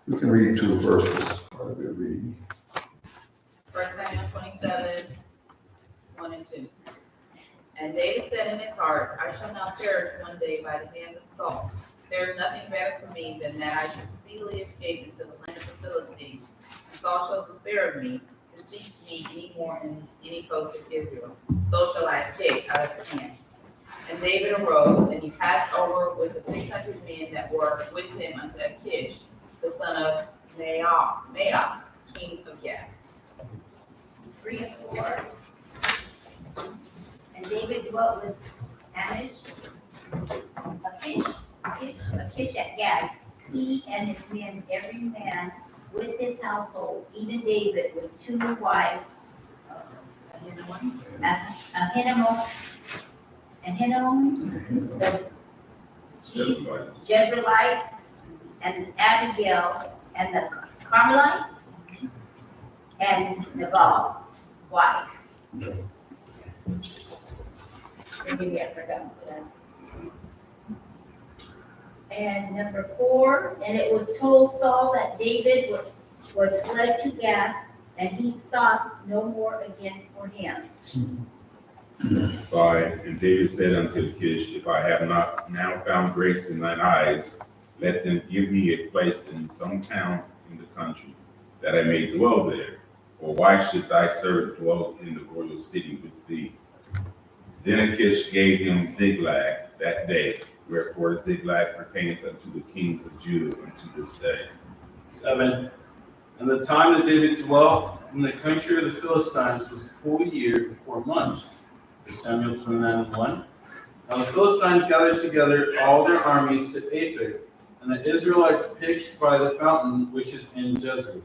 We can read 2 verses. While we're reading. 1 Samuel 27, 1 and 2. And David said in his heart, I shall not perish one day by the hand of Saul. There is nothing better for me than that I should speedily escape into the land of the Philistines. And Saul shall despair of me to seek me any more in any coast of Israel. So shall I escape out of his hand. And David arose, and he passed over with the 600 men that were with him unto Achish, the son of Maoch, king of Gath. 3 and 4. And David dwelt with Achish at Gath, he and his men, every man with his household, even David with 2 wives, Ahinoam, the Jezreelites, and Abigail, and the Carmelites, and Nabal's wife. Maybe I forgot what that is. And number 4, and it was told Saul that David was fled to Gath, and he sought no more again for him. 5, and David said unto Achish, if I have not now found grace in thine eyes, let them give me a place in some town in the country, that I may dwell there. Or why should thy servant dwell in the royal city with thee? Then Achish gave him Ziklag that day, wherefore Ziklag pertaineth unto the kings of Judah unto this day. 7. And the time that David dwelt in the country of the Philistines was a full year and 4 months. 1 Samuel 29 and 1. Now the Philistines gathered together all their armies to Aphek, and the Israelites pitched by the fountain which is in Jezreel.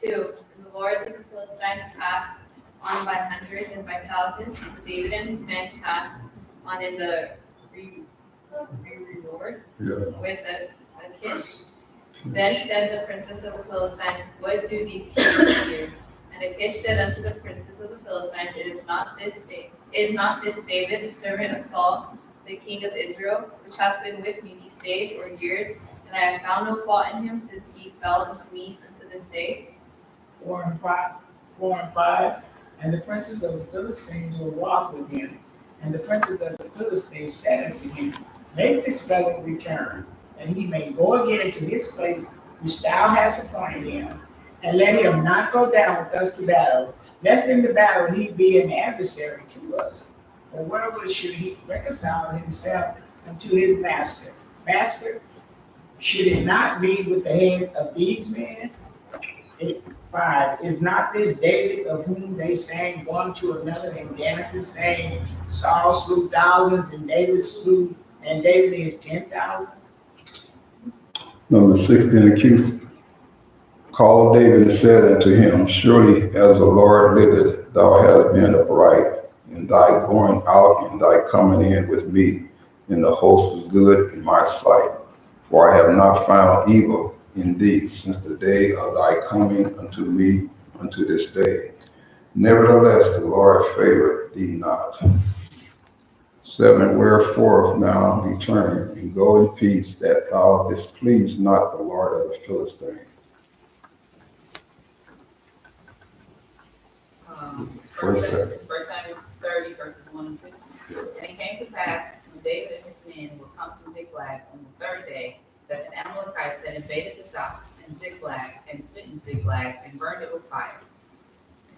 2. And the lords of the Philistines passed on by hundreds and by thousands, but David and his men passed on in the reward with Achish. Then said the princess of the Philistines, what do these heroes here? And Achish said unto the princess of the Philistines, is not this David, the servant of Saul, the king of Israel, which hath been with me these days or years, and I have found no fault in him since he fell unto me unto this day? 4 and 5. And the princes of the Philistines were wroth with him. And the princes of the Philistines said unto him, make this fellow return, and he may go again to his place which thou hast appointed him, and let him not go down with us to battle, lest in the battle he be an adversary to us. For wherewith should he reconcile himself unto his master? Master, should it not be with the heads of these men? 5. Is not this David of whom they sang one to another in Genesis, saying, Saul slew thousands and David is 10,000? Number 16, Achish called David and said unto him, surely as the Lord liveth, thou hast been upright, and thy going out and thy coming in with me, and the host is good in my sight. For I have not found evil in thee since the day of thy coming unto me unto this day. Nevertheless, the Lord favored thee not. 7, wherefore now return and go in peace, that thou displease not the Lord of the Philistines. 1 Samuel 30, verses 1 and 2. And it came to pass, when David and his men were come to Ziklag on the 3rd day, that the Amalekites had invaded the south, and Ziklag, and smitten Ziklag, and burned it with fire,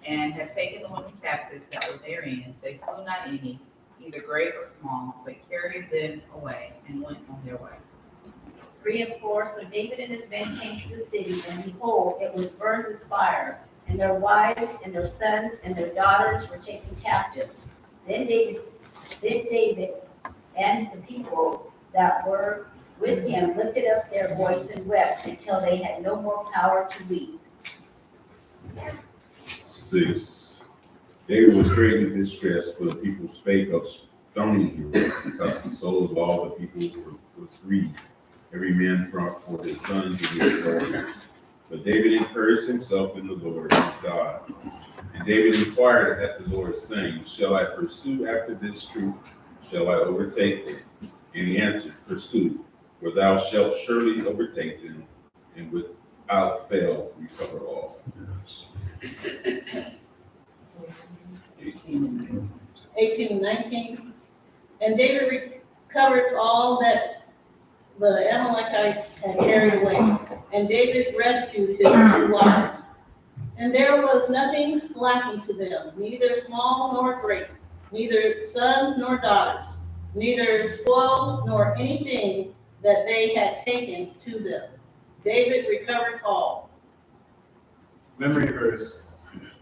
and had taken the women captives that were therein. They slew not any, either great or small, but carried them away, and went on their way. 3 and 4. So David and his men came to the city, and behold, it was burned with fire, and their wives and their sons and their daughters were taken captives. Then David and the people that were with him lifted up their voice and wept until they had no more power to weep. 6. David was greatly distressed, for the people spake of stoning him, because the soul of all the people was grieved, every man for his sons and his daughters. But David encouraged himself in the Lord his God. And David inquired at the Lord, saying, shall I pursue after this troop? Shall I overtake them? And he answered, pursue, for thou shalt surely overtake them, and with without fail recover all. 18 and 19. And David recovered all that the Amalekites had carried away, and David rescued his 2 wives. And there was nothing lacking to them, neither small nor great, neither sons nor daughters, neither spoil nor anything that they had taken to them. David recovered all. Memory verse.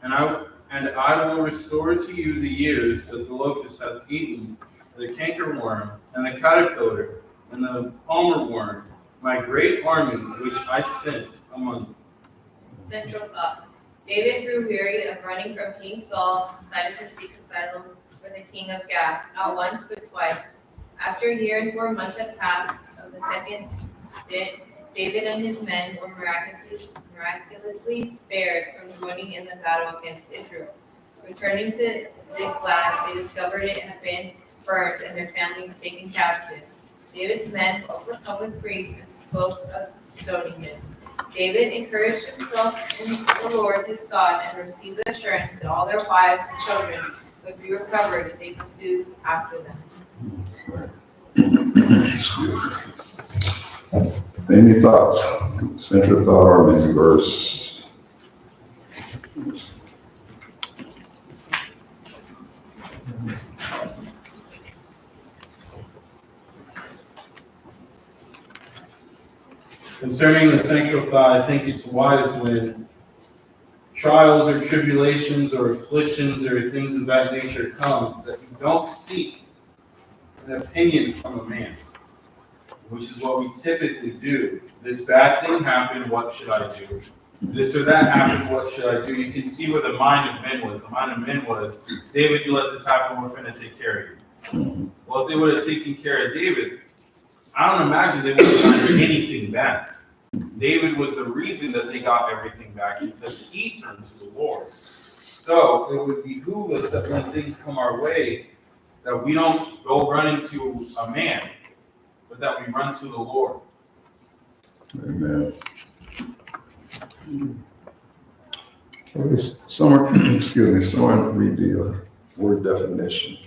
And I will restore to you the years that the locust hath eaten, the cankerworm, and the caterpillar, and the palmer worm, my great army which I sent among you. Central thought. David grew weary of running from King Saul and decided to seek asylum for the king of Gath, not once but twice. After a year and 4 months had passed of the second stint, David and his men were miraculously spared from joining in the battle against Israel. Returning to Ziklag, they discovered it had been burned and their families taken captive. David's men were overcome with grief and spoke of stoning him. David encouraged himself in the Lord his God and received the assurance that all their wives and children would be recovered if they pursued after them. Any thoughts? Central thought or many verse? Concerning the central thought, I think it's wise when trials or tribulations or afflictions or things of that nature come, that you don't seek an opinion from a man, which is what we typically do. This bad thing happened, what should I do? This or that happened, what should I do? You can see where the mind of men was. The mind of men was, David, you let this happen, we're finna take care of you. Well, if they would have taken care of David, I don't imagine they would have gotten anything back. David was the reason that they got everything back because he turned to the Lord. So it would behoove us that when things come our way, that we don't go running to a man, but that we run to the Lord. Amen. Someone read the word definition.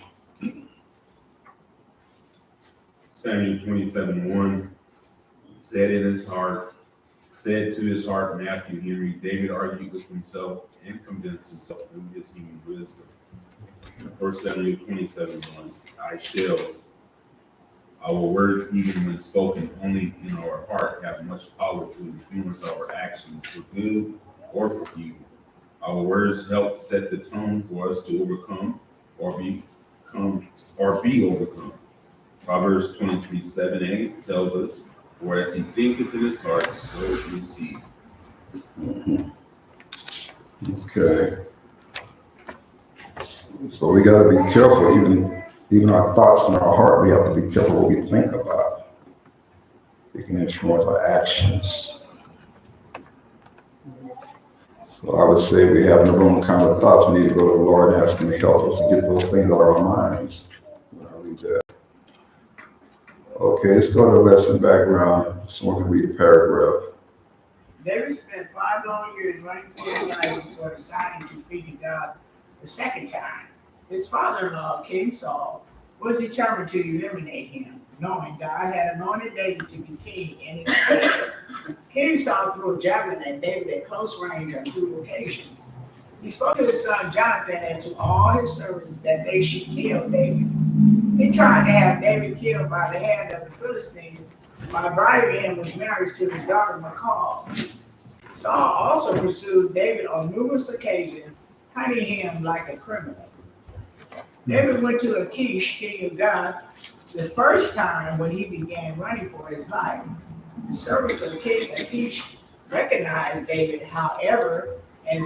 Samuel 27:1 said to his heart, Matthew Henry, David argued with himself and convinced himself through his human wisdom. 1 Samuel 27:1, our words, even when spoken only in our heart, have much power to influence our actions for good or for evil. Our words help set the tone for us to overcome or be overcome. Proverbs 23:7a tells us, for as he thinketh in his heart, so is he. Okay. So we got to be careful, even our thoughts in our heart, we have to be careful what we think about. It can influence our actions. So I would say we have the wrong kind of thoughts. We need to go to the Lord and ask him to help us to get those things out of our minds. When I read that. Okay, let's go to the lesson background. Someone can read a paragraph. David spent 5 long years running for his life before deciding to defeat God the second time. His father-in-law, King Saul, was determined to eliminate him, knowing God had anointed David to be king in his stead. King Saul threw a javelin at David at close range on 2 occasions. He spoke to his son Jonathan and to all his servants that they should kill David. He tried to have David killed by the hand of the Philistines by bribing him with marriage to his daughter Michal. Saul also pursued David on numerous occasions, hunting him like a criminal. David went to Achish, king of Gath, the first time when he began running for his life. The servants of King Achish recognized David, however, and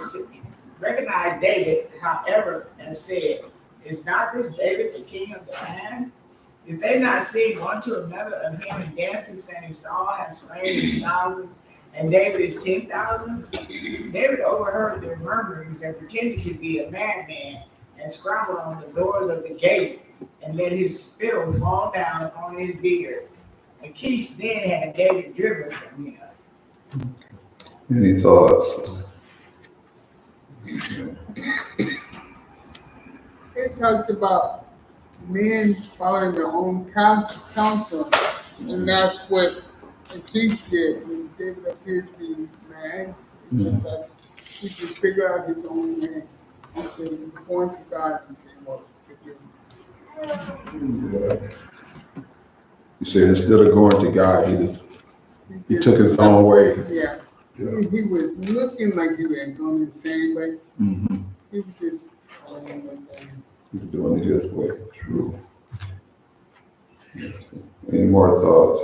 said, is not this David the king of the land? Did they not sing one to another of him and dances, saying, Saul has slain his thousands and David is 10,000s? David overheard their murmurings and pretended to be a madman and scrambled on the doors of the gate and let his spittle fall down upon his beard. Achish then had David driven from him. Any thoughts? It talks about men following their own counsel, and that's what Achish did when David appeared to be mad. It's just like he just figured out his own man. He said he was going to God and said, "Well, forgive me." You said instead of going to God, he took his own way. Yeah. Yeah. He was looking like he was going the same way. Mm-hmm. He was just following with them. He's doing it his way. True. Any more thoughts?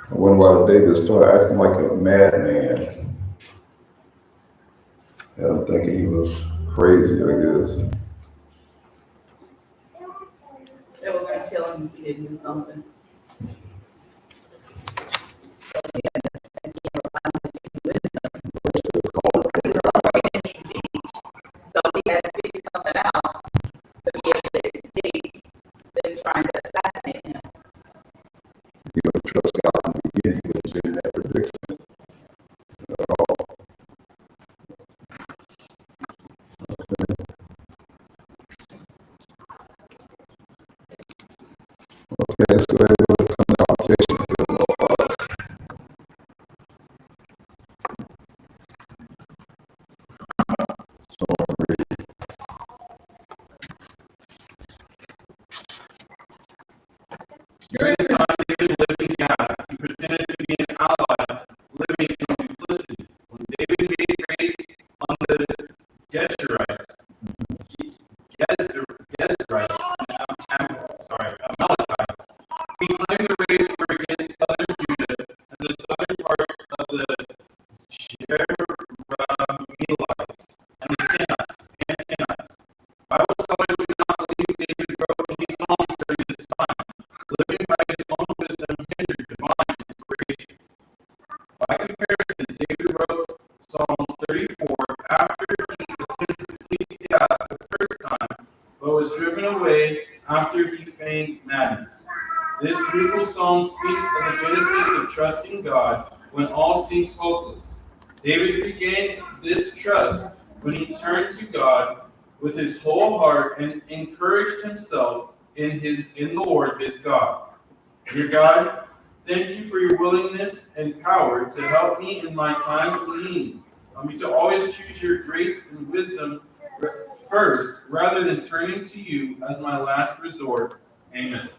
I wonder why David started acting like a madman. I'm thinking he was crazy, I guess. They were gonna kill him if he didn't do something. So he had to figure something out to be able to escape them trying to assassinate him. You don't trust God in the beginning, but he's in that prediction at all. Okay, let's go ahead and come to application. So I'll read. During the time David lived in Gath, he pretended to be an ally living in duplicity. When David made raids on the Geshurites, Amalekites, he claimed the raids were against southern Judah and the southern parts of the Jerahmeelites and the Kenites. Bible scholars do not believe David wrote any songs during this time. Living by his own wisdom hindered divine inspiration. By comparison, David wrote Psalms 34 after he attempted to please God the first time, but was driven away after he feigned madness. This beautiful psalm speaks of the benefits of trusting God when all seems hopeless. David regained this trust when he turned to God with his whole heart and encouraged himself in the Lord his God. Dear God, thank you for your willingness and power to help me in my time of need. Help me to always choose your grace and wisdom first, rather than turning to you as my last resort. Amen.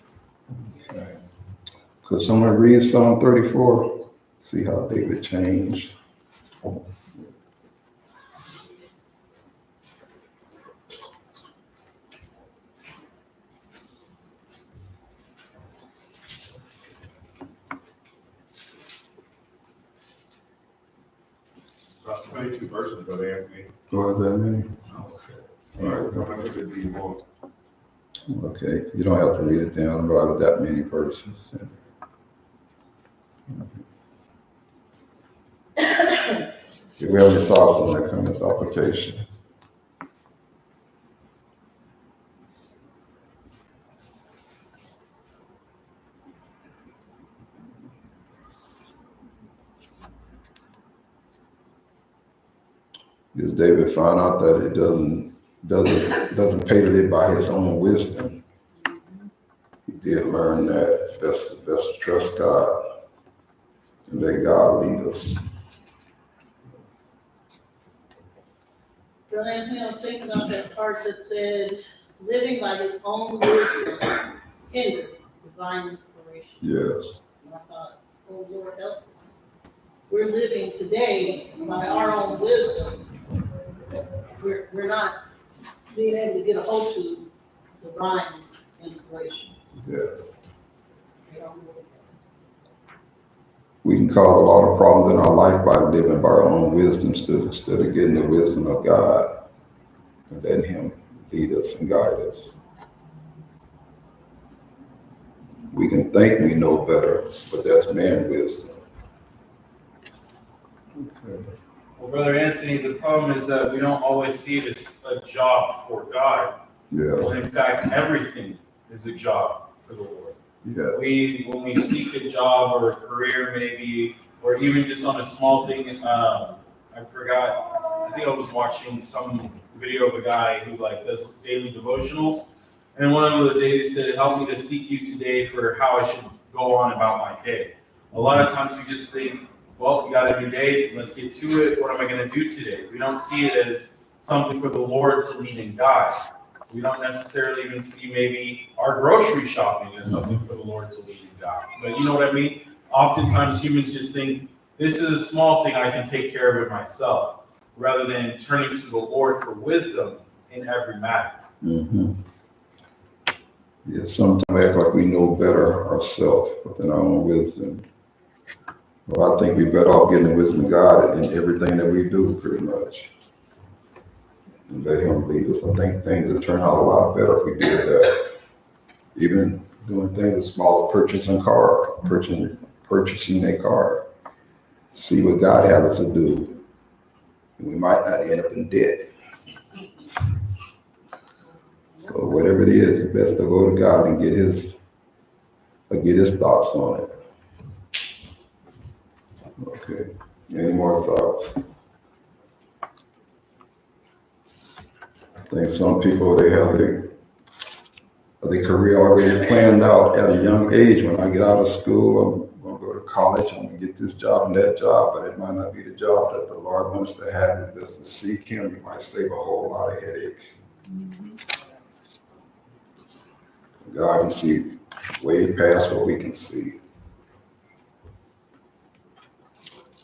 Could someone read Psalm 34? See how David changed. About 22 verses, Brother Anthony. What does that mean? All right. I'm gonna give it to you more. Okay, you don't have to read it down, but that many verses. Do we have any thoughts on that kind of application? Because David found out that it doesn't pay to live by his own wisdom. He did learn that it's best to trust God and let God lead us. Brother Anthony, I was thinking about that part that said, living by his own wisdom hindered divine inspiration. Yes. And I thought, oh Lord, help us. We're living today by our own wisdom. We're not being able to get a hold to divine inspiration. Yeah. We don't really- We can cause a lot of problems in our life by living by our own wisdom instead of getting the wisdom of God and letting Him lead us and guide us. We can think we know better, but that's man wisdom. Okay. Well, Brother Anthony, the problem is that we don't always see it as a job for God. Yeah. When in fact, everything is a job for the Lord. Yeah. When we seek a job or a career maybe, or even just on a small thing, I forgot, I think I was watching some video of a guy who like does daily devotionals. And one of the days said, help me to seek you today for how I should go on about my day. A lot of times we just think, well, you got a new day, let's get to it. What am I gonna do today? We don't see it as something for the Lord to lead and guide. We don't necessarily even see maybe our grocery shopping as something for the Lord to lead and guide. But you know what I mean? Oftentimes humans just think, this is a small thing, I can take care of it myself, rather than turning to the Lord for wisdom in every matter. Mm-hmm. Yeah, sometimes we act like we know better ourselves within our own wisdom. Well, I think we're better off getting the wisdom of God in everything that we do, pretty much. And let Him lead us. I think things would turn out a lot better if we did that. Even doing things as small as purchasing a car. See what God has us to do. We might not end up in debt. So whatever it is, it's best to go to God and get His thoughts on it. Okay. Any more thoughts? I think some people, they have their career already planned out at a young age. When I get out of school, I'm going to go to college, I'm going to get this job and that job, but it might not be the job that the Lord wants to have. It's best to seek Him. You might save a whole lot of headache. God can see way past what we can see.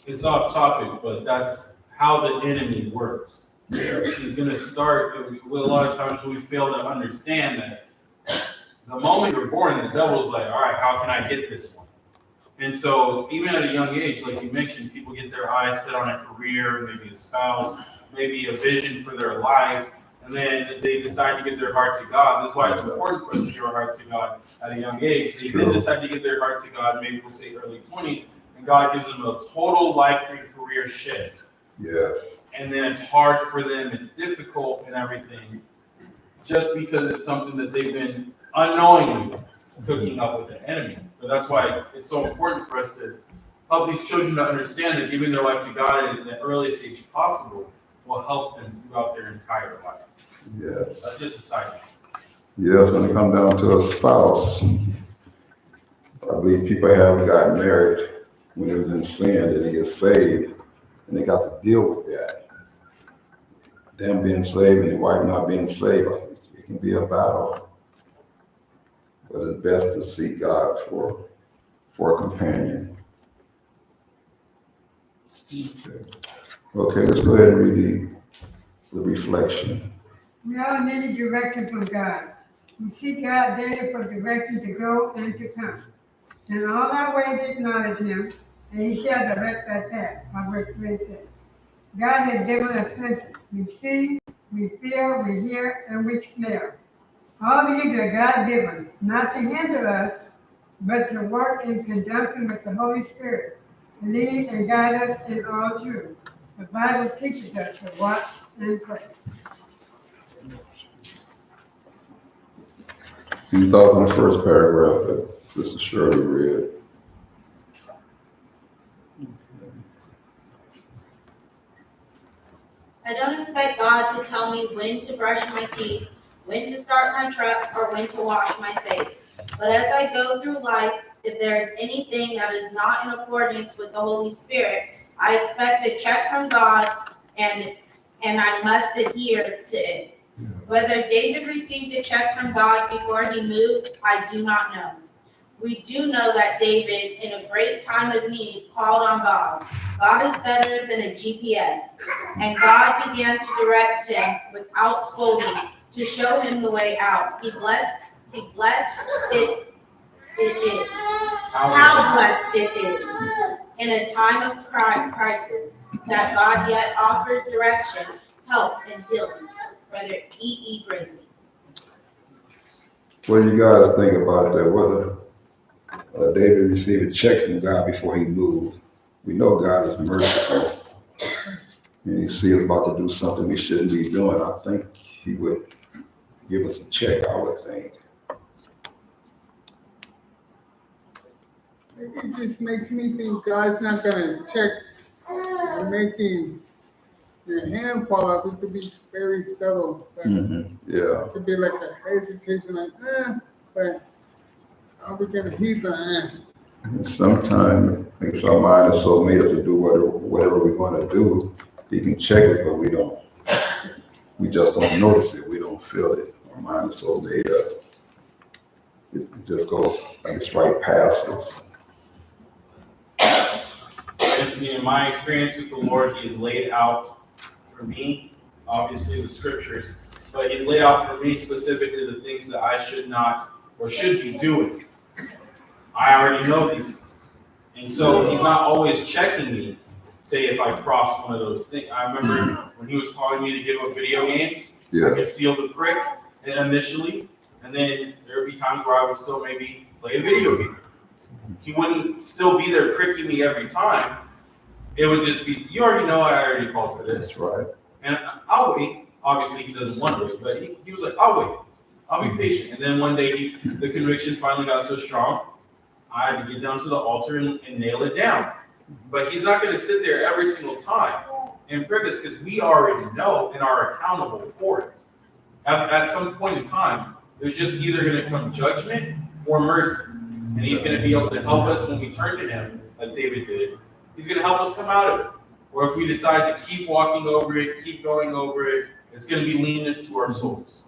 It's off topic, but that's how the enemy works. He's going to start, with a lot of times we fail to understand that the moment you're born, the devil's like, all right, how can I get this one? And so even at a young age, like you mentioned, people get their eyes set on a career, maybe a spouse, maybe a vision for their life, and then they decide to give their heart to God. That's why it's important for us to give our heart to God at a young age. They then decide to give their heart to God, maybe we'll say early 20s, and God gives them a total life and career shift. Yes. And then it's hard for them, it's difficult and everything, just because it's something that they've been unknowingly cooking up with the enemy. But that's why it's so important for us to help these children to understand that giving their life to God in the earliest age possible will help them throughout their entire life. Yes. That's just a side note. Yes, when it comes down to a spouse, I believe people have gotten married when they was in sin, and they get saved, and they got to deal with that. Them being saved and the wife not being saved, it can be a battle. But it's best to seek God for a companion. Okay, let's go ahead and read the reflection. We all need direction from God. We seek God daily for direction to go and to come. In all our ways acknowledge Him, and He shall direct our path. Proverbs 3:6. God has given us senses. We see, we feel, we hear, and we smell. All these are God-given, not to hinder us, but to work in conjunction with the Holy Spirit, to lead and guide us in all truth. The Bible teaches us to watch and pray. Any thoughts on the first paragraph that Sister Shirley read? I don't expect God to tell me when to brush my teeth, when to start my truck, or when to wash my face. But as I go through life, if there is anything that is not in accordance with the Holy Spirit, I expect a check from God, and I must adhere to it. Whether David received a check from God before he moved, I do not know. We do know that David, in a great time of need, called on God. God is better than a GPS, and God began to direct him without scolding, to show him the way out. He blessed it is. How blessed it is in a time of crisis that God yet offers direction, help, and healing. Brother E.E. Gracie. What do you guys think about that? Whether David received a check from God before he moved? We know God is merciful, and He sees us about to do something we shouldn't be doing. I think He would give us a check, I would think. it just makes me think God's not gonna check and making your hand fall off. It could be very subtle. But Yeah, it could be like a hesitation, like, but are we gonna heed the hand? and sometimes it's our mind is so made up to do whatever we're gonna do, he can check it, but we just don't notice it, we don't feel it. Our mind is so made up. It just goes, like it's right past us. Anthony, in my experience with the Lord, He has laid out for me, obviously the scriptures, but He's laid out for me specifically the things that I should not or should be doing. I already know these things. And so He's not always checking me, say if I cross one of those things. I remember when He was calling me to give up video games, I could feel the prick initially, and then there would be times where I would still maybe play a video game. He wouldn't still be there pricking me every time. It would just be, you already know I already called for this. That's right. And I'll wait. Obviously, he doesn't want to wait, but he was like, I'll wait. I'll be patient. And then one day, the conviction finally got so strong, I had to get down to the altar and nail it down. But he's not going to sit there every single time and prick us because we already know and are accountable for it. At some point in time, there's just either going to come judgment or mercy. And he's going to be able to help us when we turn to him, like David did. He's going to help us come out of it. Or if we decide to keep walking over it, keep going over it, it's going to be leanness to our souls.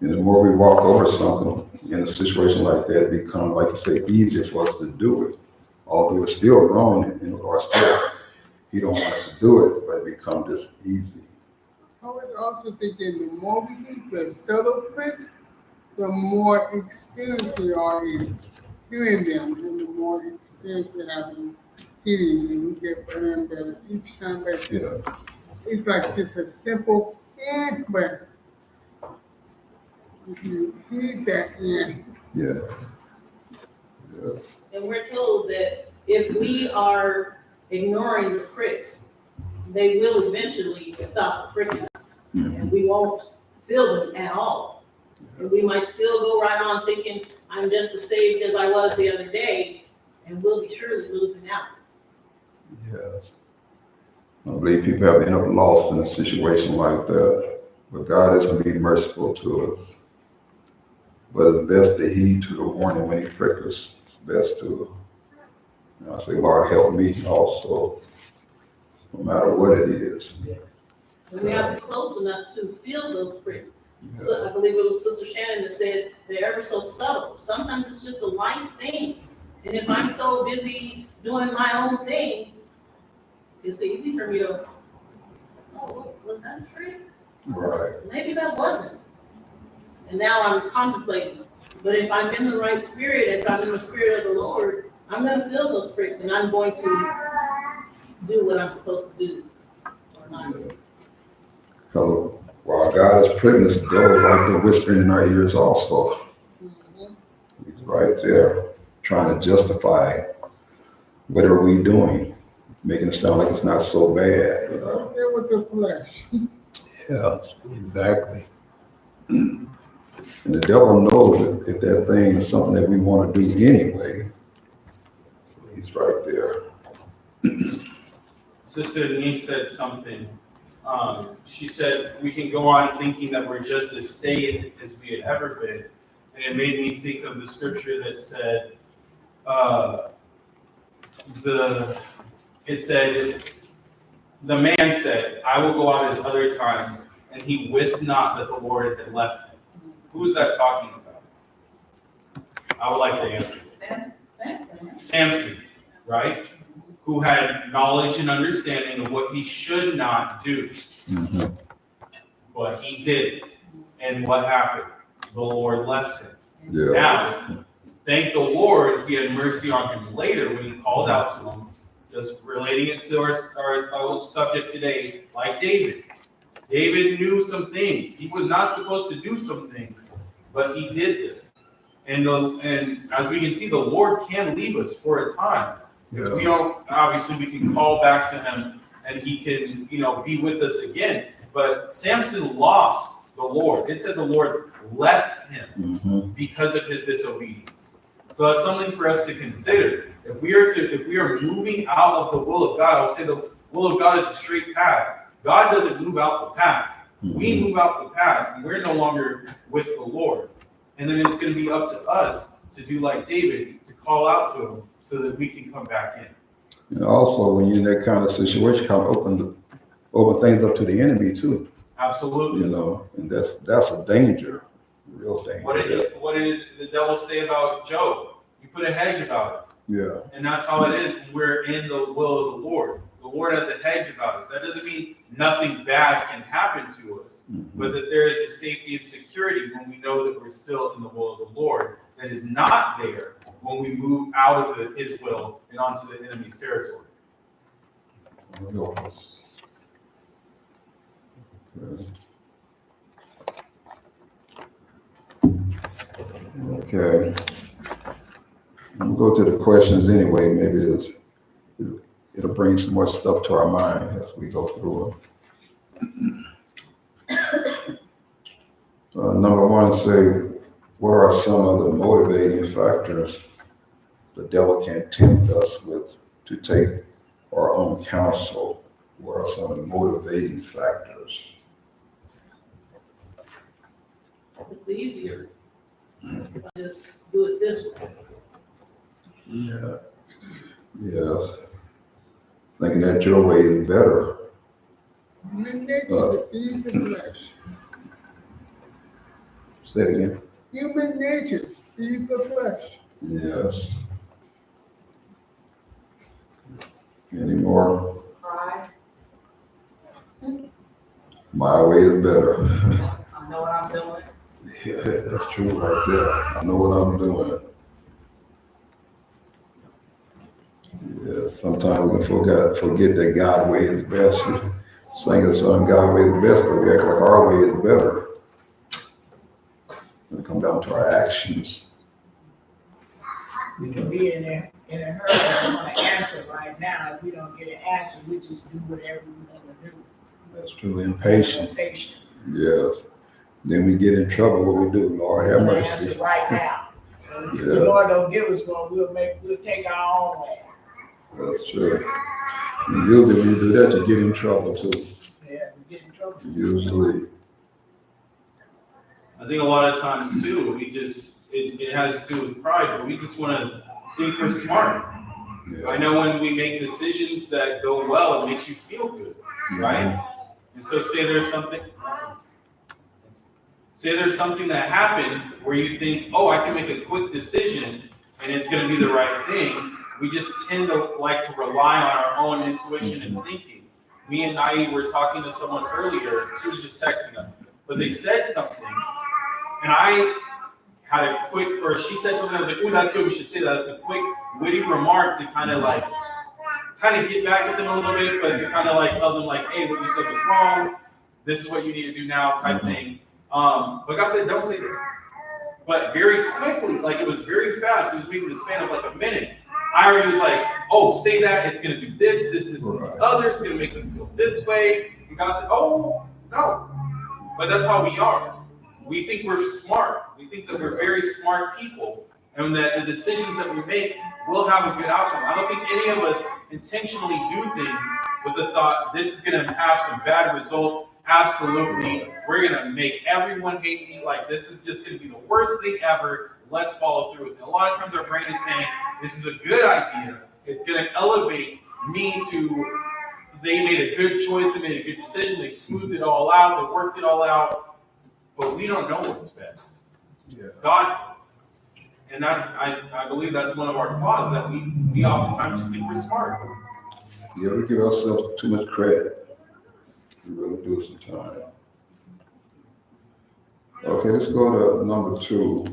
And the more we walk over something in a situation like that, it becomes, like you say, easier for us to do it. Although it's still wrong, or still, he don't want us to do it, but it becomes just easy. I was also thinking the more we do the subtle prints, the more experience we are in hearing them, and the more experience we have in hearing, and we get better and better each time. But it's like just a simple but if you heed that Yes. And we're told that if we are ignoring the pricks, they will eventually stop pricking us. And we won't feel them at all. And we might still go right on thinking, I'm just as saved as I was the other day, and we'll be surely losing out. Yes. I believe people have been up lost in a situation like that, but God is going to be merciful to us. But it's best to heed to the warning when He pricks us. It's best to, I say, Lord, help me also, no matter what it is. And we have to be close enough to feel those pricks. So I believe it was Sister Shannon that said they're ever so subtle. Sometimes it's just a light thing. And if I'm so busy doing my own thing, it's easy for me to, oh, was that a prick? Right. Maybe that wasn't. And now I'm contemplating. But if I'm in the right spirit, if I'm in the spirit of the Lord, I'm going to feel those pricks and I'm going to do what I'm supposed to do. Or not do. So while God is pricking us, the devil is right there whispering in our ears also. He's right there trying to justify whatever we're doing, making it sound like it's not so bad. You know? right there with the flesh. Yeah, exactly. And the devil knows if that thing is something that we want to do anyway. So he's right there. Sister Denise said something. She said we can go on thinking that we're just as saved as we had ever been. And it made me think of the scripture that said, the man said, I will go out as other times, and he wist not that the Lord had left him. Who is that talking about? I would like to answer. Samson, right? Who had knowledge and understanding of what he should not do. Mm-hmm. But he did it. And what happened? The Lord left him. Yeah. Now, thank the Lord, he had mercy on him later when he called out to him, just relating it to our subject today, like David. David knew some things. He was not supposed to do some things, but he did them. And as we can see, the Lord can leave us for a time. If we don't, obviously we can call back to him and he can, be with us again. But Samson lost the Lord. It said the Lord left him because of his disobedience. So that's something for us to consider. If we are moving out of the will of God, I'll say the will of God is a straight path. God doesn't move out the path. We move out the path, and we're no longer with the Lord. And then it's going to be up to us to do like David, to call out to him so that we can come back in. And also, when you're in that kind of situation, kind of open things up to the enemy too. Absolutely. You know, and that's a danger, real danger. What did the devil say about Job? He put a hedge about it. Yeah. And that's how it is when we're in the will of the Lord. The Lord has a hedge about us. That doesn't mean nothing bad can happen to us, but that there is a safety and security when we know that we're still in the will of the Lord that is not there when we move out of his will and onto the enemy's territory. Okay. We'll go to the questions anyway. Maybe it'll bring some more stuff to our mind as we go through them. Number one, say, what are some of the motivating factors the devil can tempt us with to take our own counsel? What are some of the motivating factors? It's easier. If I just do it this way. Yeah. Yes. Thinking that your way is better. Human nature feeds the flesh. Say it again. Human nature feeds the flesh. Yes. Any more? Pride. My way is better. I know what I'm doing. Yeah, that's true right there. I know what I'm doing. Yeah, sometimes we can forget that God's way is best. Sing a song, God's way is best, but we act like our way is better. When it comes down to our actions. We can be in a hurry, we want to answer right now. If we don't get an answer, we just do whatever we want to do. That's true. Impatient. Patience. Yes. Then we get in trouble. What we do? Lord have We mercy. answer right now. So if Yeah. the Lord don't give us one, we'll take our own way. That's true. And usually when you do that, you get in trouble too. Yeah, we get in trouble. Usually. I think a lot of times too, it has to do with pride, but we just want to think we're smart. Yeah. I know when we make decisions that go well, it makes you feel good, right? And so say there's something that happens where you think, oh, I can make a quick decision and it's going to be the right thing. We just tend to like to rely on our own intuition and thinking. Me and Nai were talking to someone earlier. She was just texting us, but they said something, and I had a quick, or she said something. I was like, "Oh, that's good. We should say that." It's a quick, witty remark to kind of get back at them a little bit, but to kind of like tell them like, "Hey, what you said was wrong. This is what you need to do now," type thing. But God said, "Don't say that." But very quickly, like it was very fast. It was within the span of like a minute. I already was like, "Oh, say that. It's gonna do this, and the other. It's gonna make them feel this way." And God said, "Oh, no." But that's how we are. We think we're smart. We think that we're very smart people, and that the decisions that we make will have a good outcome. I don't think any of us intentionally do things with the thought, this is going to have some bad results. Absolutely. We're going to make everyone hate me. Like, this is just going to be the worst thing ever. Let's follow through with it. A lot of times our brain is saying, this is a good idea. It's going to elevate me to, they made a good choice. They made a good decision. They smoothed it all out. They worked it all out. But we don't know what's best. Yeah. God knows. And that's, I believe that's one of our flaws, that we oftentimes just think we're smart. Yeah, we give ourselves too much credit. We really do sometimes. Okay, let's go to number 2.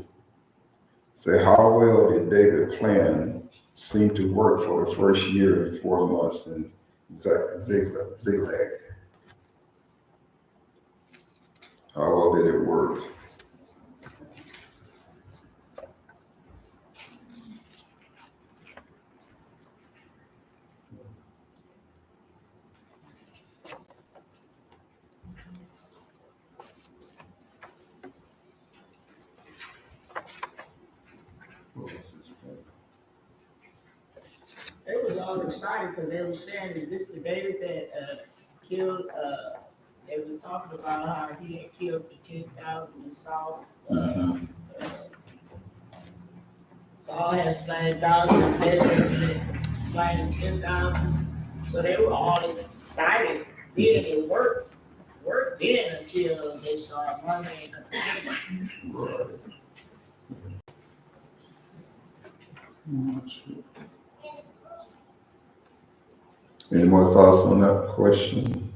Say, how well did David's plan seem to work for the first year and 4 months in Ziklag? How well did it work? all excited because they were saying, is this the David that killed, they was talking about how he had killed the 10,000 in Saul. Saul had slain thousands and David had slain 10,000. So they were all excited. Then it worked then until they started murmuring and complaining. Any more thoughts on that question?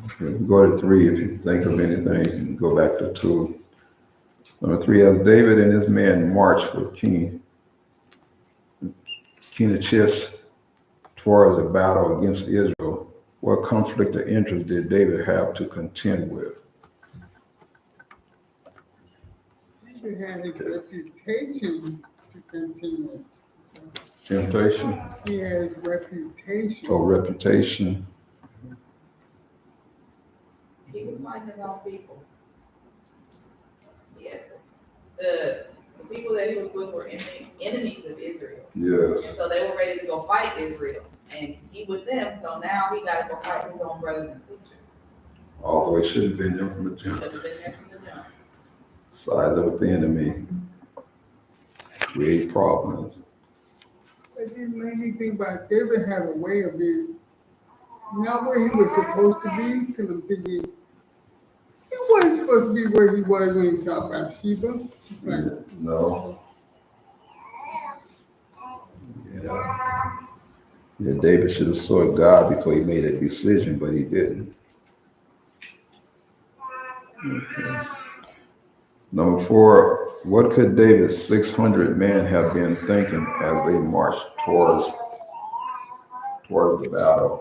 Okay, go to 3 if you think of anything. You can go back to 2. Number 3, as David and his men marched with King Achish towards the battle against Israel, what conflict of interest did David have to contend with? David had his reputation to continue. Temptation He has reputation. or reputation? He was fighting his own people. Yeah, the people that he was with were enemies of Israel. Yes. And so they were ready to go fight Israel, and he with them, so now he gotta go fight his own brothers and sisters. Although it should have been there from the jump. Should have been there from the jump. Sides of the enemy create problems. It didn't make me think about David had a way of being not where he was supposed to be, because I'm thinking he wasn't supposed to be where he was when he saw Bathsheba. Like, No. Yeah. Yeah, David should have sought God before he made a decision, but he didn't. Okay. Number 4, what could David's 600 men have been thinking as they marched towards the battle?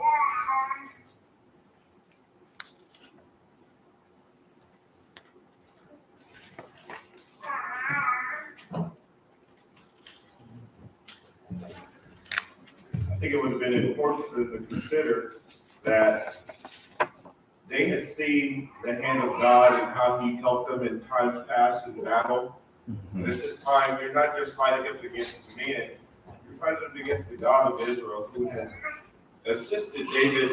I think it would have been important for them to consider that they had seen the hand of God and how he helped them in times past in battle. And at this time, you're not just fighting against men, you're fighting against the God of Israel, who has assisted David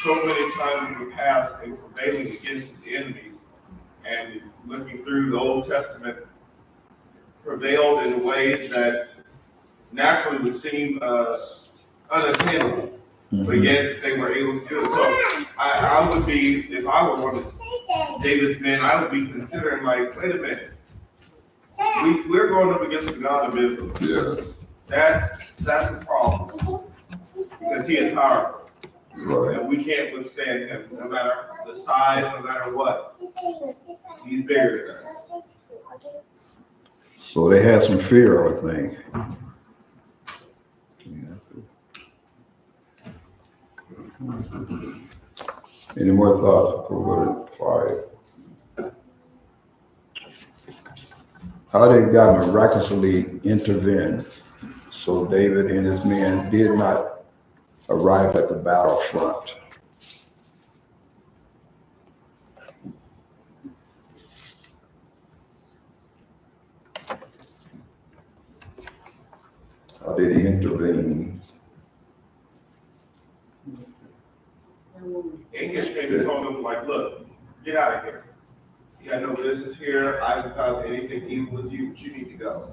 so many times in the past in prevailing against his enemies. And looking through the Old Testament, prevailed in ways that naturally would seem unattainable. But yet they were able to do it. So I would be, if I were one of David's men, I would be considering like, wait a minute. We're going up against the God of Israel. Yes. That's a problem. Because he is powerful. Right. And we can't withstand him, no matter the size, no matter what. He's bigger than us. So they had some fear, I would think. Any more thoughts before we go to 5? How did God miraculously intervene so David and his men did not arrive at the battlefront? How did he intervene? Achish came and told him, like, look, get out of here. You got no business here. I haven't found anything evil with you, but you need to go.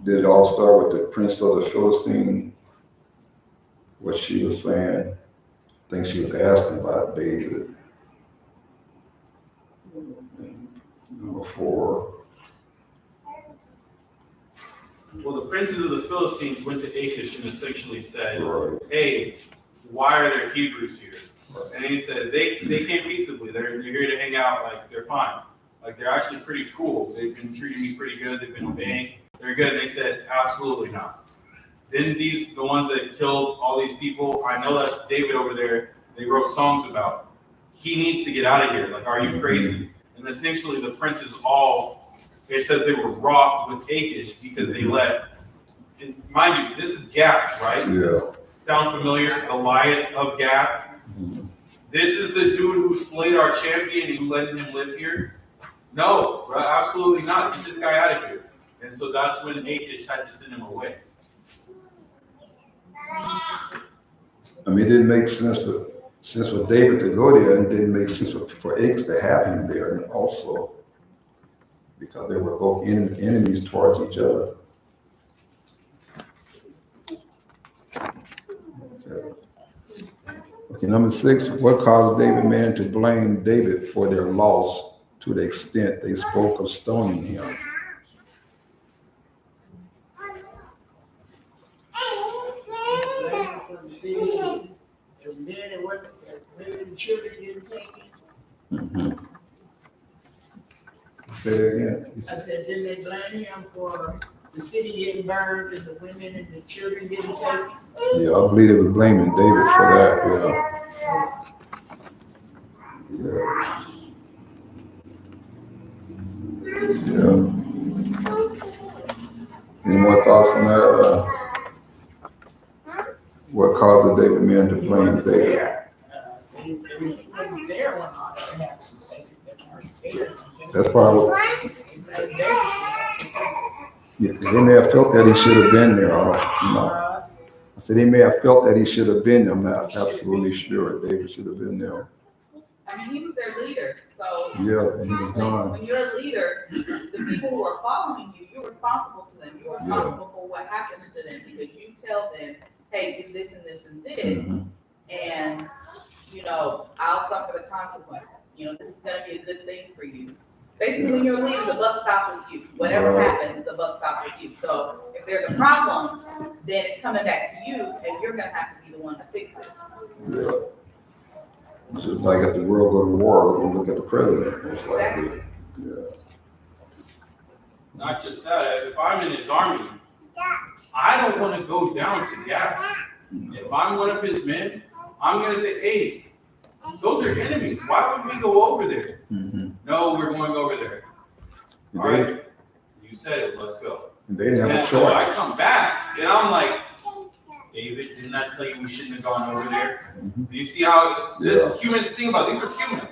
Did it all start with the prince of the Philistines? What she was saying? I think she was asking about David. And number 4. Well, the princes of the Philistines went to Achish and essentially said, Right. hey, why are there Hebrews here? And he said, they came peaceably. They're here to hang out. Like, they're fine. Like, they're actually pretty cool. They've been treating me pretty good. They've been obeying. They're good. And they said, absolutely not. Then the ones that killed all these people, I know that's David over there. They wrote songs about. He needs to get out of here. Like, are you crazy? And essentially the princes all, it says they were wroth with Achish because they let, and mind you, this is Gath, right? Yeah. Sound familiar? Goliath of Gath. This is the dude who slayed our champion and you letting him live here? No, absolutely not. Get this guy out of here. And so that's when Achish had to send him away. I mean, it didn't make sense for David to go there, and it didn't make sense for Achish to have him there also, because they were both enemies towards each other. Okay, number 6, what caused David man to blame David for their loss to the extent they spoke of stoning him? For the city, the men and women, the women and children didn't take it. Mm-hmm. Say it again. I said, didn't they blame him for the city getting burned and the women and the children didn't take it? Yeah, I believe they was blaming David for that, Any more thoughts on that? What caused the David men to blame David? There. They wasn't there when all that happened. They weren't there. That's probably, yeah, they may have felt that he should have been there, or, I said they may have felt that he should have been there. I'm not absolutely sure David should have been there. I mean, he was their leader, so. Yeah, he was gone. When you're a leader, the people who are following you, you're responsible to them. You're responsible for what happens to them, because you tell them, hey, do this and this and this, Mhm. and, you know, I'll suffer the consequences. You know, this is gonna be a good thing for you. Basically, when you're a leader, the buck stops with you. Whatever Right. happens, the buck stops with you. So if there's a problem, then it's coming back to you, and you're gonna have to be the one to fix it. Yeah. Just like if the world go to war, we're gonna look at the president, most likely. Yeah. Not just that, if I'm in his army, I don't want to go down to Gath. If I'm one of his men, I'm going to say, hey, those are enemies. Why would we go over there? Mm-hmm. No, we're going over there. All right, you said it, let's go. They didn't have And a so I choice. come back, and I'm like, David, didn't I tell you we shouldn't have gone over there? Mhm. Do you see how this human thing about these are humans,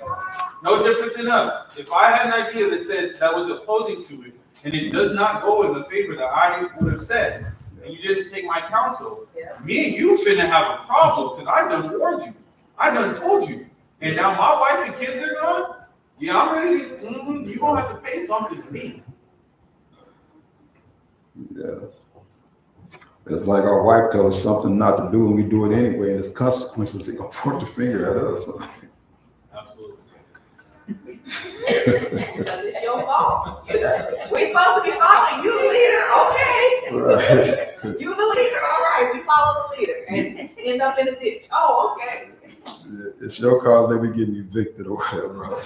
no different than us. If I had an idea that said that was opposing to it, and it does not go in the favor that I would have said, and you didn't take my counsel, Yeah. me and you finna have a problem, because I done warned you, I done told you, and now my wife and kids are gone. Yeah, I'm ready. You gonna have to pay something to me. Yes. It's like our wife tells us something not to do and we do it anyway, and there's consequences. They're gonna point the finger at us. Absolutely. Because it's your fault. We're supposed to be following you, the leader, okay? Right. You the leader, all right, we follow the leader, and end up in a ditch. Oh, okay. It's your cause that we getting evicted or whatever.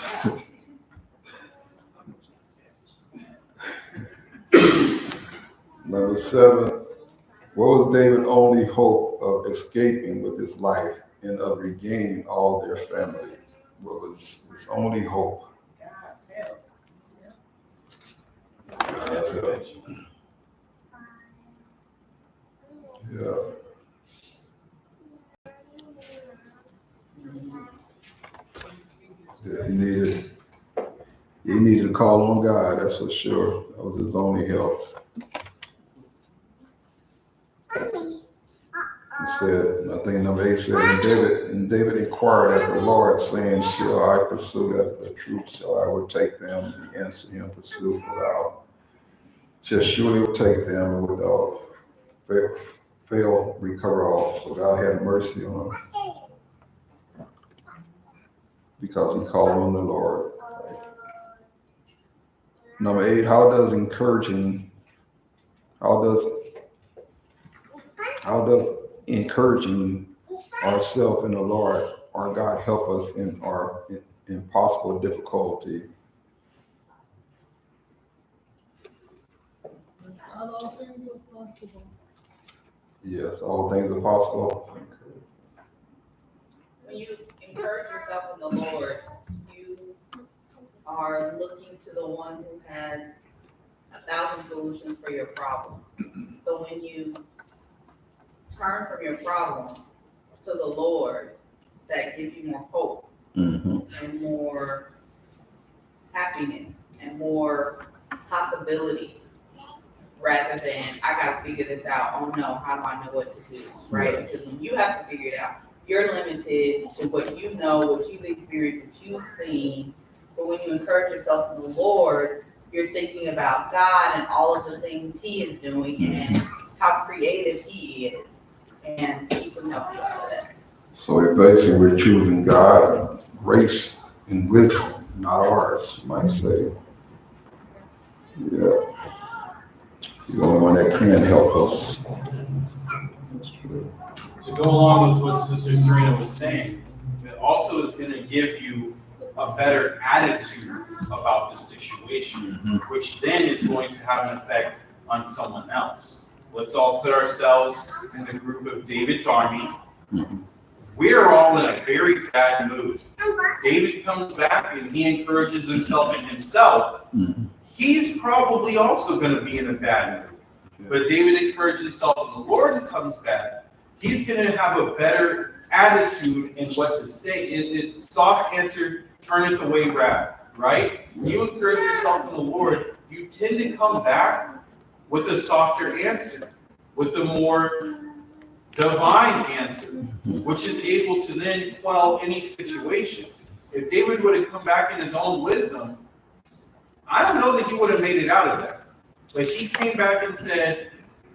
Number 7, what was David's only hope of escaping with his life and of regaining all their family? What was his only hope? God's help. God's help. Yeah. Yeah, he needed to call on God, that's for sure. That was his only help. He said, I think number 8 said, and David inquired at the Lord, saying, shall I pursue after the truth? Shall I overtake them? And he answered him, pursue without. Shall surely overtake them, and without fail recover all. So God had mercy on him, because he called on the Lord. Number 8, how does encouraging ourselves in the Lord, our God, help us in our impossible difficulty? All things are possible. Yes, all things are possible. When you encourage yourself in the Lord, you are looking to the one who has 1,000 solutions for your problem. So when you turn from your problem to the Lord, that gives you more hope Mm-hmm. and more happiness and more possibilities. rather than, I gotta figure this out, oh no, how do I know what to do, right? Because when you have to figure it out, you're limited to what you know, what you've experienced, what you've seen. But when you encourage yourself in the Lord, you're thinking about God and all of the things He is doing and how creative He is. And He can help you out of that. So basically, we're choosing God, grace, and wisdom, not ours, you might say. Yeah. The only one that can help us. That's true. To go along with what Sister Serena was saying, it also is going to give you a better attitude about the situation, which then is going to have an effect on someone else. Let's all put ourselves in the group of David's army. We're all in a very bad mood. David comes back and he encourages himself in himself. He's probably also going to be in a bad mood. But David encouraged himself in the Lord and comes back. He's going to have a better attitude in what to say. Soft answer turneth away wrath, right? You encourage yourself in the Lord, you tend to come back with a softer answer, with a more divine answer, which is able to then quell any situation. If David would have come back in his own wisdom, I don't know that he would have made it out of that. But he came back and said,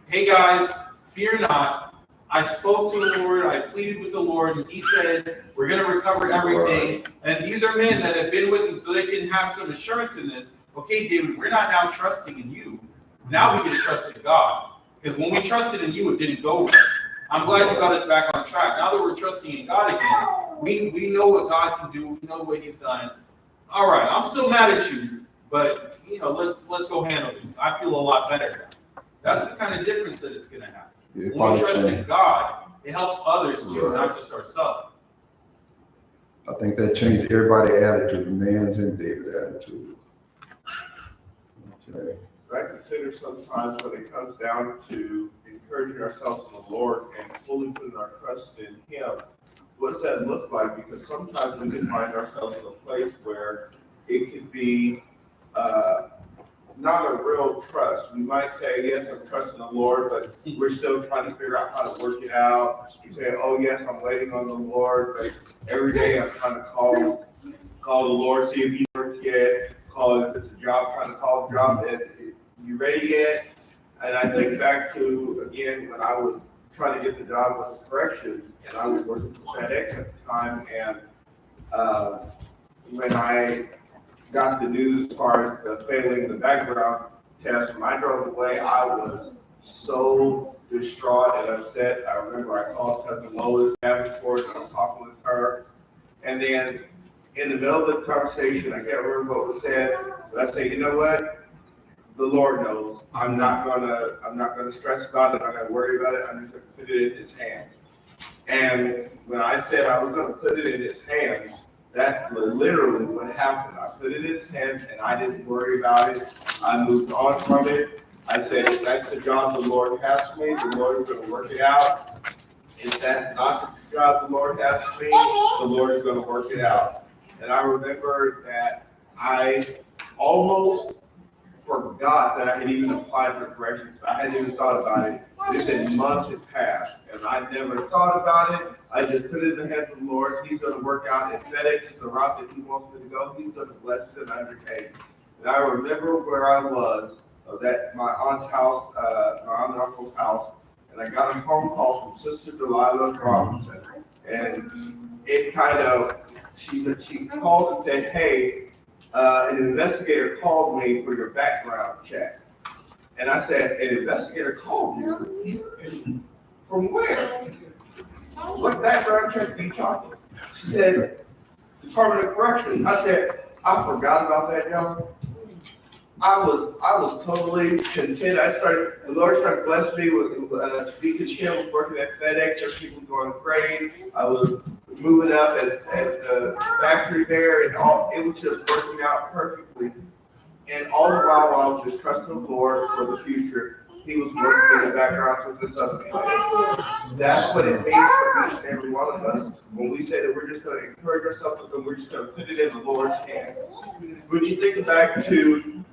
hey guys, fear not. I spoke to the Lord, I pleaded with the Lord, and he said, we're going to recover everything. And these are men that have been with him so they can have some assurance in this. Okay, David, we're not now trusting in you. Now we get to trust in God. Because when we trusted in you, it didn't go right. I'm glad you got us back on track. Now that we're trusting in God again, we know what God can do. We know what he's done. All right, I'm still mad at you, but let's go handle this. I feel a lot better now. That's the kind of difference that it's going to have. When we trust in God, it helps others too, not just ourselves. I think that changed everybody's attitude, the man's and David's attitude. Okay. I consider sometimes when it comes down to encouraging ourselves in the Lord and fully putting our trust in Him, what does that look like? Because sometimes we can find ourselves in a place where it could be not a real trust. We might say, yes, I'm trusting the Lord, but we're still trying to figure out how to work it out. You say, oh, yes, I'm waiting on the Lord, but every day I'm trying to call the Lord, see if He worked yet, call if it's a job, trying to call the job, and you ready yet? And I think back to, again, when I was trying to get the job with corrections, and I was working for FedEx at the time, and when I got the news as far as the failing the background test, when I drove away, I was so distraught and upset. I remember I called cousin Lois Davenport and I was talking with her. And then in the middle of the conversation, I can't remember what was said, but I said, you know what? The Lord knows. I'm not gonna stress God. I'm not gonna worry about it. I'm just gonna put it in His hands. And when I said I was gonna put it in His hands, that's literally what happened. I put it in His hands and I didn't worry about it. I moved on from it. I said, if that's the job the Lord has for me, the Lord is going to work it out. If that's not the job the Lord has for me, the Lord is going to work it out. And I remember that I almost forgot that I had even applied for corrections. I hadn't even thought about it. It's been months had passed, and I never thought about it. I just put it in the hands of the Lord. He's going to work out. If FedEx is the route that He wants me to go, He's going to bless it and undertake. And I remember where I was, at my aunt's house, my aunt and uncle's house, and I got a phone call from Sister Delilah Robinson. And it kind of, she called and said, hey, an investigator called me for your background check. And I said, an investigator called you? From where? What background check are you talking? She said, Department of Corrections. I said, I forgot about that, y'all. I was totally content. The Lord started blessing me with Deacon Shem was working at FedEx. Everything was going great. I was moving up at the factory there, and it was just working out perfectly. And all the while I was just trusting the Lord for the future, He was working in the background with this other people. That's what it means for each and every one of us when we say that we're just going to encourage ourselves and we're just going to put it in the Lord's hands. When you think back to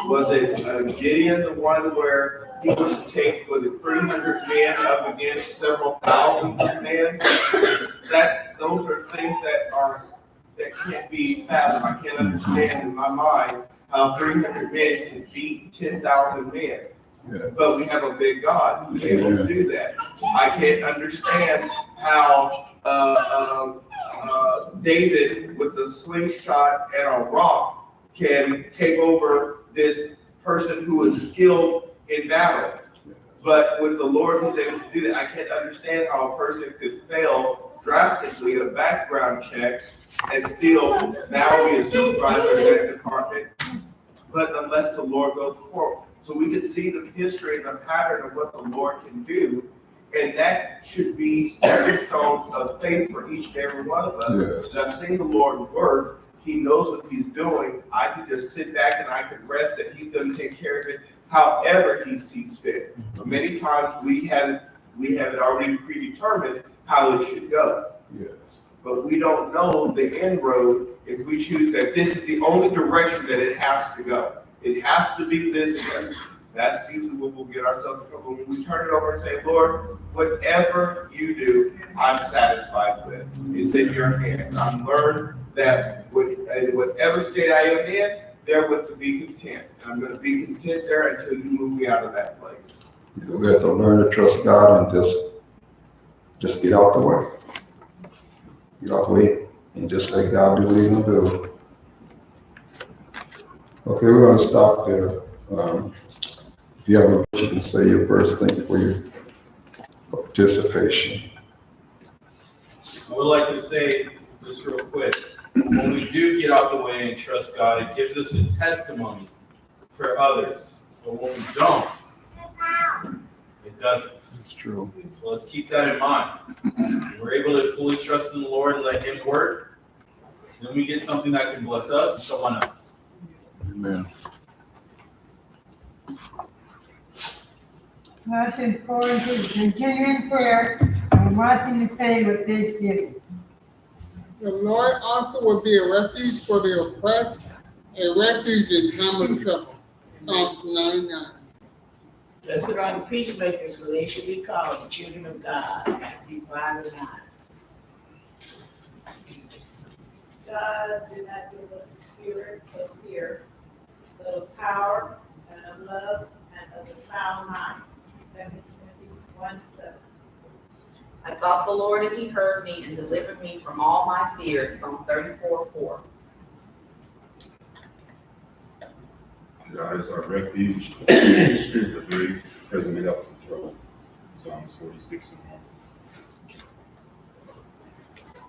Was it Gideon, the one where he was to take, was it 300 men up against several thousands of men? Those are things that can't be fathomed. I can't understand in my mind how 300 men can beat 10,000 men. Yeah. But we have a big God who's able to do that. I can't understand how David with a slingshot and a rock can take over this person who is skilled in battle. But with the Lord who's able to do that, I can't understand how a person could fail drastically a background check and still now be a supervisor in that department. But unless the Lord goes forward. So we can see the history and the pattern of what the Lord can do. And that should be stepping stones of faith for each and every one of us. Yes. I've seen the Lord work. He knows what he's doing. I can just sit back and I can rest that he's going to take care of it however he sees fit. But many times we have it already predetermined how it should go. Yes. But we don't know the end road if we choose that this is the only direction that it has to go. It has to be this way. That's usually when we'll get ourselves in trouble. When we turn it over and say, Lord, whatever you do, I'm satisfied with. It's in your hands. I've learned that in whatever state I am in, therewith to be content. And I'm going to be content there until you move me out of that place. We have to learn to trust God and just get out the way. Get out the way and just let God do what he's going to do. Okay, we're going to stop there. If you have a you can say your first. Thank you for your participation. I would like to say just real quick, when we do get out the way and trust God, it gives us a testimony for others. But when we don't, it doesn't. It's true. So let's keep that in mind. When we're able to fully trust in the Lord and let him work, then we get something that can bless us and someone else. Amen. Colossians 4:2, continue in prayer and watching the same with thanksgiving. The Lord also will be a refuge for the oppressed, a refuge in time of trouble. Psalms 99. Blessed are the peacemakers, for they should be called the children of God. Matthew 5:9. God did not give us a spirit of fear, but of power and of love and of a sound mind. 2 Timothy 1:7. I sought the Lord and he heard me and delivered me from all my fears. Psalm 34:4. God is our refuge, in spirit of very present help in trouble. Psalms 46:1.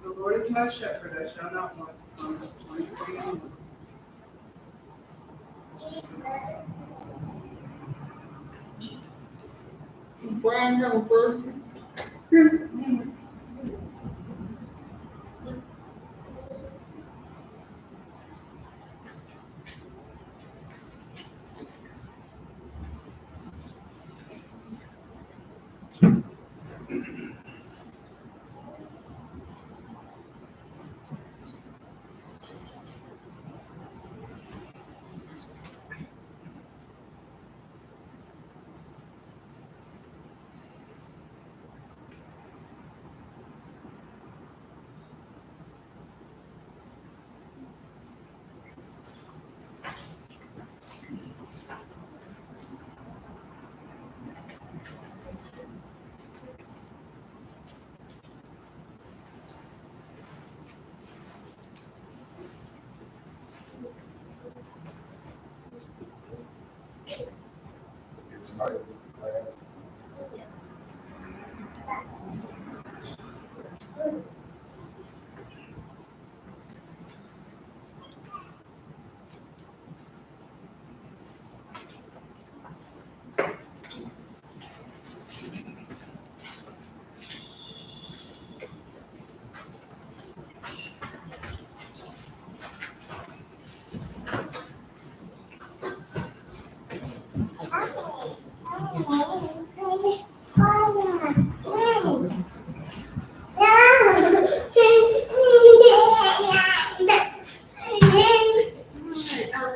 The Lord is my shepherd, I shall not want. Psalms 23:1. Brian have a verse?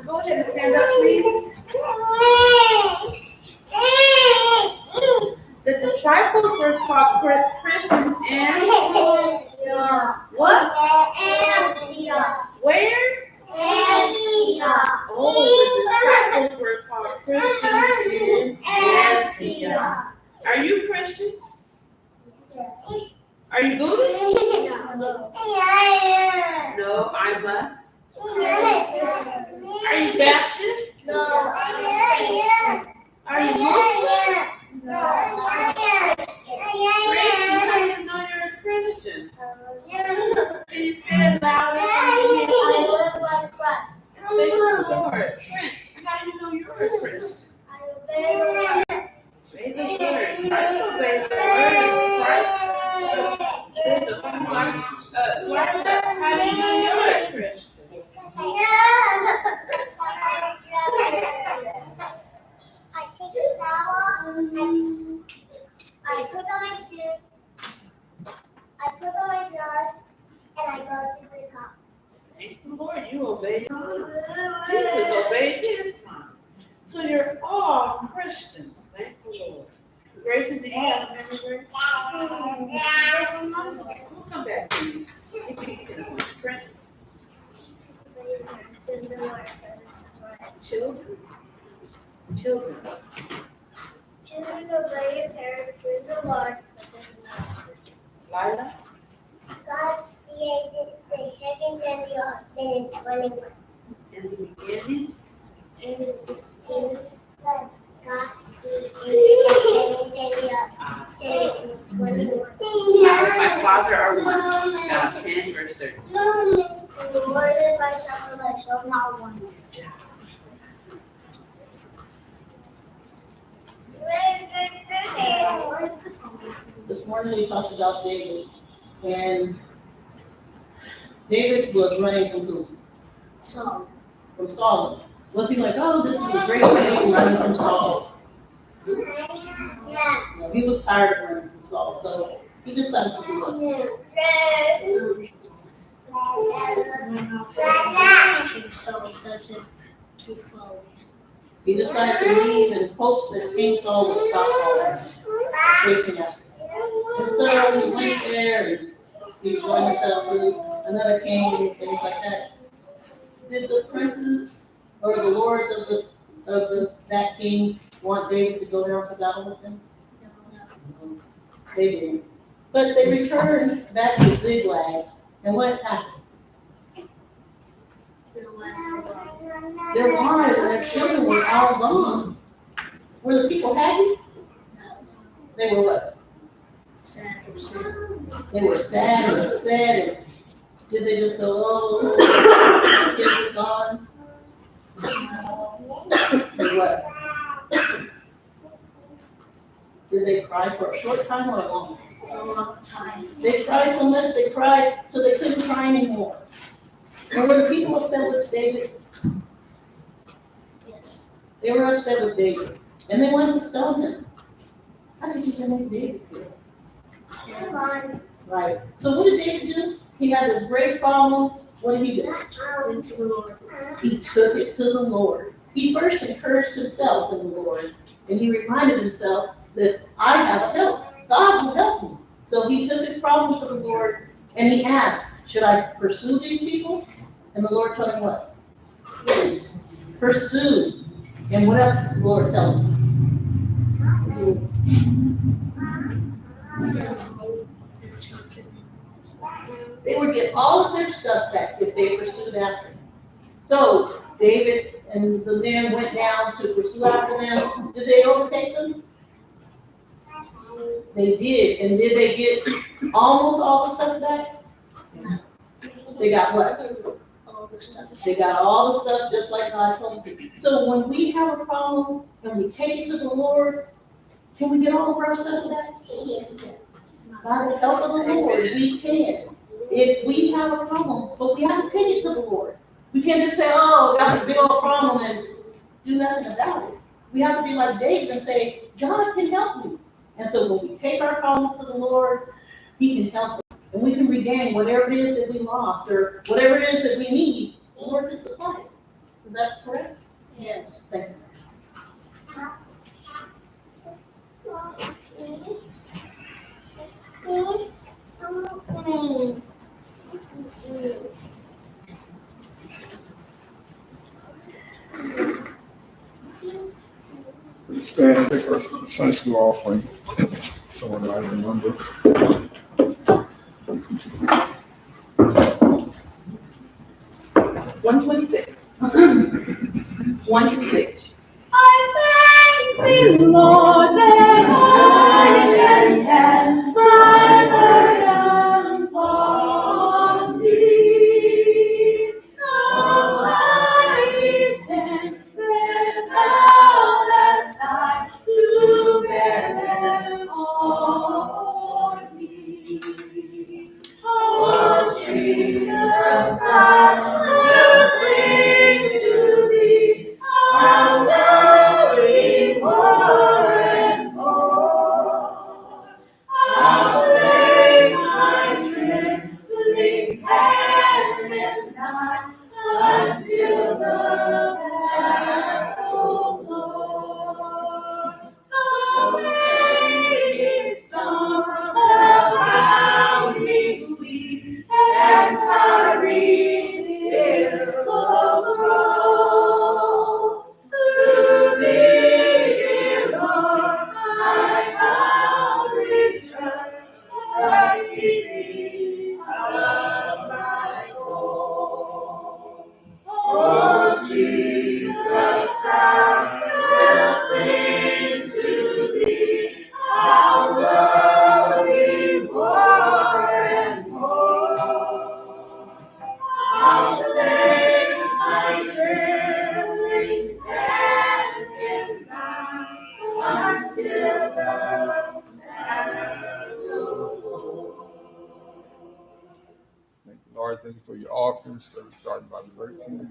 Go ahead and stand up, please. Christians in what? Where? Oh, the disciples were called Christians in Antioch. Are you Christians? Are you Buddhists? No, I'm what? Are you Baptists? Are you Muslims? Tracy, how do you know you're a Christian? Can you say it louder? Thank you, Lord. Prince, how do you know you're a Christian? Obey the word. Christ obeyed the word of Christ. How do you know you're a Christian? I take a shower, I put on my shoes, I put on my gloves, and I go to the car. Thank the Lord, you obeyed God. Jesus obeyed his mom. So you're all Christians. Thank the Lord. Grayson, do you have a memory verse? We'll come back to you. Prince. Children. Children, obey your parents in the Lord. Lila. God created the heavens and the earth. Genesis 21. In the beginning. In the beginning, God created the heavens and the earth. Genesis 21. My father are one. John 10, verse 30. The Lord is my shepherd, I shall not want. This morning we talked about David, and David was running from who? So, From Saul. Was he like, oh, this is a great thing, running from Saul? yeah. No, he was tired of running from Saul, so he decided to do what? So it doesn't keep following. He decided to leave in hopes that King Saul would stop chasing after him. And so he went there and he joined himself with another king and things like that. Did the princes or the lords of that king want David to go down to battle with them? No. They didn't. But they returned back to Ziklag, and what happened? Their wives and their children were all gone. Were the people happy? They were what? Sad. They were sad and upset. And did they just go, oh, the kids are gone? Or what? Did they cry for a short time or a long time? A long time. They cried so much they cried so they couldn't cry anymore. And were the people upset with David? Yes. They were upset with David. And they wanted to stone him. How did you make David feel? Right. So what did David do? He had this great problem. What did he do? Went to the Lord. He took it to the Lord. He first encouraged himself in the Lord. And he reminded himself that I have a help. God will help me. So he took his problems to the Lord and he asked, should I pursue these people? And the Lord told him what? Yes. Pursue. And what else did the Lord tell him? They would get all of their stuff back if they pursued after him. So David and the men went down to pursue after them. Did they overtake them? They did. And did they get almost all the stuff back? They got what? All the stuff. They got all the stuff just like God told them. So when we have a problem and we take it to the Lord, can we get all of our stuff back? By the help of the Lord, we can. If we have a problem, but we have to take it to the Lord. We can't just say, oh, got a big old problem and do nothing about it. We have to be like David and say, God can help me. And so when we take our problems to the Lord, He can help us. And we can regain whatever it is that we lost or whatever it is that we need, the Lord can supply it. Is that correct? Yes. Thank you. Stand and take our Sunday school offering. Someone might remember. 126. 126. I thank thee, Lord, that I can cast my burdens on thee. Though I be tempted, thou hast died to bear them all for me. Oh, Jesus, I will cling to thee. I love thee more and more. I'll place my trembling hand in thine until the battle's o'er. The raging storms around me sweep, and fiery billows roll. To thee, dear Lord, I humbly trust, the keeping of my soul. Oh, Jesus, I will cling to thee. I'll love thee more and more. I'll place my trembling hand in thine until the battle's o'er. Thank you, Lord. Thank you for your offerings. So we started by the 13th.